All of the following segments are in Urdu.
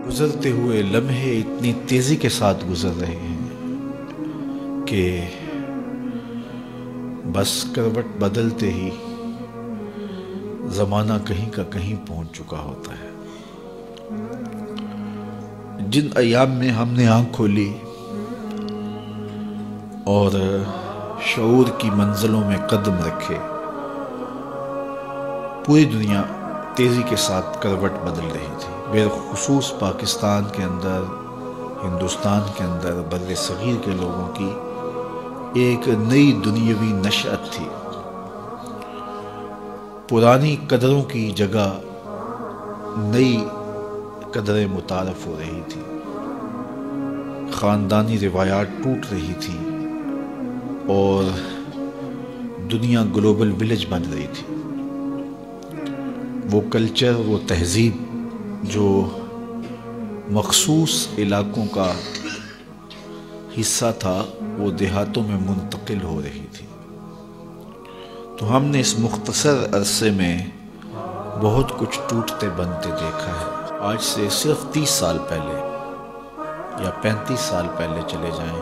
گزرتے ہوئے لمحے اتنی تیزی کے ساتھ گزر رہے ہیں کہ بس کروٹ بدلتے ہی زمانہ کہیں کا کہیں پہنچ چکا ہوتا ہے۔ جن ایام میں ہم نے آنکھ کھولی اور شعور کی منزلوں میں قدم رکھے، پوری دنیا تیزی کے ساتھ کروٹ بدل رہی تھی۔ بالخصوص پاکستان کے اندر، ہندوستان کے اندر، بر صغیر کے لوگوں کی ایک نئی دنیاوی نشأت تھی۔ پرانی قدروں کی جگہ نئی قدریں متعارف ہو رہی تھی، خاندانی روایات ٹوٹ رہی تھی اور دنیا گلوبل ولیج بن رہی تھی۔ وہ کلچر، وہ تہذیب جو مخصوص علاقوں کا حصہ تھا، وہ دیہاتوں میں منتقل ہو رہی تھی۔ تو ہم نے اس مختصر عرصے میں بہت کچھ ٹوٹتے بنتے دیکھا ہے۔ آج سے صرف 30 سال پہلے یا 35 سال پہلے چلے جائیں،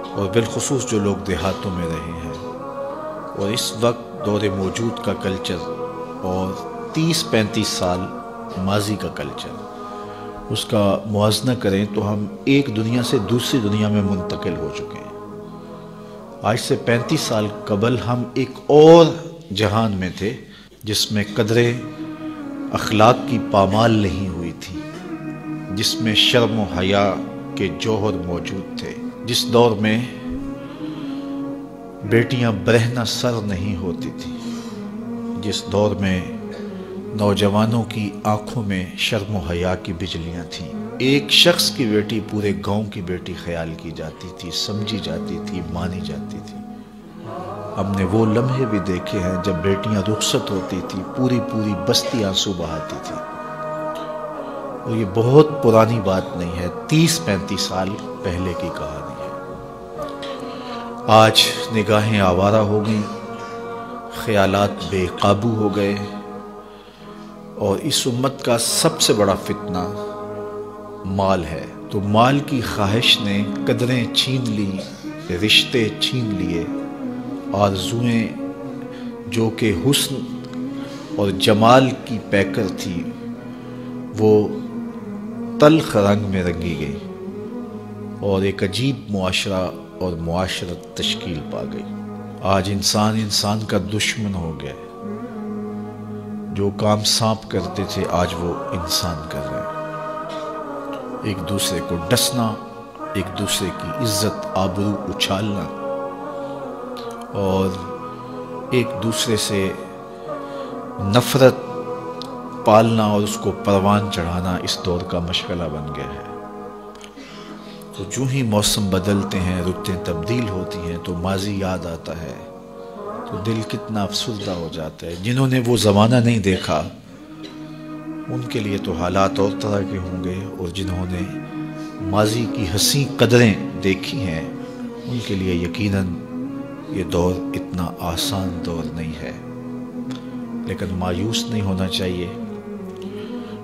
اور بالخصوص جو لوگ دیہاتوں میں رہے ہیں، اور اس وقت دور موجود کا کلچر اور 30-35 سال ماضی کا کلچر، اس کا موازنہ کریں تو ہم ایک دنیا سے دوسری دنیا میں منتقل ہو چکے ہیں۔ آج سے 35 سال قبل ہم ایک اور جہان میں تھے، جس میں قدریں اخلاق کی پامال نہیں ہوئی تھی، جس میں شرم و حیا کے جوہر موجود تھے، جس دور میں بیٹیاں برہنہ سر نہیں ہوتی تھی، جس دور میں نوجوانوں کی آنکھوں میں شرم و حیا کی بجلیاں تھیں۔ ایک شخص کی بیٹی پورے گاؤں کی بیٹی خیال کی جاتی تھی، سمجھی جاتی تھی، مانی جاتی تھی۔ ہم نے وہ لمحے بھی دیکھے ہیں جب بیٹیاں رخصت ہوتی تھی، پوری بستی آنسو بہاتی تھی۔ اور یہ بہت پرانی بات نہیں ہے، 30-35 سال پہلے کی کہانی ہے۔ آج نگاہیں آوارہ ہو گئیں، خیالات بے قابو ہو گئے، اور اس امت کا سب سے بڑا فتنہ مال ہے۔ تو مال کی خواہش نے قدریں چھین لی، رشتے چھین لیے، آرزوئیں جو کہ حسن اور جمال کی پیکر تھی، وہ تلخ رنگ میں رنگی گئی، اور ایک عجیب معاشرہ اور معاشرت تشکیل پا گئی۔ آج انسان کا دشمن ہو گیا۔ جو کام سانپ کرتے تھے، آج وہ انسان کر رہے ہیں۔ ایک دوسرے کو ڈسنا، ایک دوسرے کی عزت آبرو اچھالنا، اور ایک دوسرے سے نفرت پالنا اور اس کو پروان چڑھانا اس دور کا مشغلہ بن گیا ہے۔ تو جو ہی موسم بدلتے ہیں، رتیں تبدیل ہوتی ہیں، تو ماضی یاد آتا ہے، تو دل کتنا افسردہ ہو جاتا ہے۔ جنہوں نے وہ زمانہ نہیں دیکھا، ان کے لیے تو حالات اور طرح کے ہوں گے، اور جنہوں نے ماضی کی حسین قدریں دیکھی ہیں، ان کے لیے یقیناً یہ دور اتنا آسان دور نہیں ہے۔ لیکن مایوس نہیں ہونا چاہیے،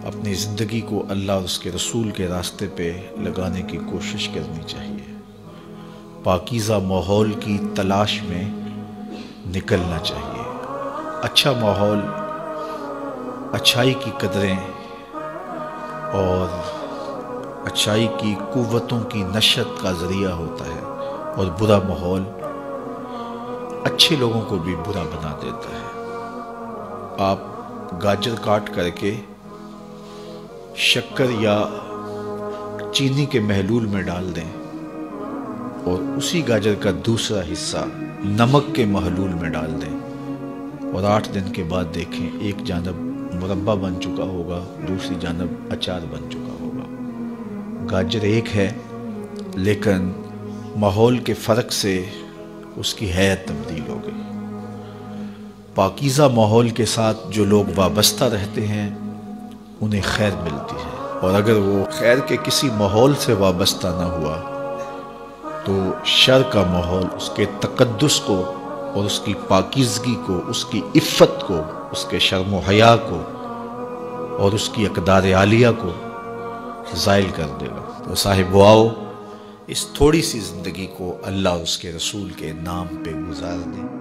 اپنی زندگی کو اللہ اور اس کے رسول کے راستے پہ لگانے کی کوشش کرنی چاہیے، پاکیزہ ماحول کی تلاش میں نکلنا چاہیے۔ اچھا ماحول اچھائی کی قدریں اور اچھائی کی قوتوں کی نشت کا ذریعہ ہوتا ہے، اور برا ماحول اچھے لوگوں کو بھی برا بنا دیتا ہے۔ آپ گاجر کاٹ کر کے شکر یا چینی کے محلول میں ڈال دیں، اور اسی گاجر کا دوسرا حصہ نمک کے محلول میں ڈال دیں، اور 8 دن کے بعد دیکھیں، ایک جانب مربع بن چکا ہوگا، دوسری جانب اچار بن چکا ہوگا۔ گاجر ایک ہے، لیکن ماحول کے فرق سے اس کی حیت تبدیل ہو گئی۔ پاکیزہ ماحول کے ساتھ جو لوگ وابستہ رہتے ہیں، انہیں خیر ملتی ہے، اور اگر وہ خیر کے کسی ماحول سے وابستہ نہ ہوا، تو شر کا ماحول اس کے تقدس کو اور اس کی پاکیزگی کو، اس کی عفت کو، اس کے شرم و حیا کو اور اس کی اقدار عالیہ کو زائل کر دے گا۔ تو صاحب وہ آؤ اس تھوڑی سی زندگی کو اللہ اور اس کے رسول کے نام پہ گزار دیں۔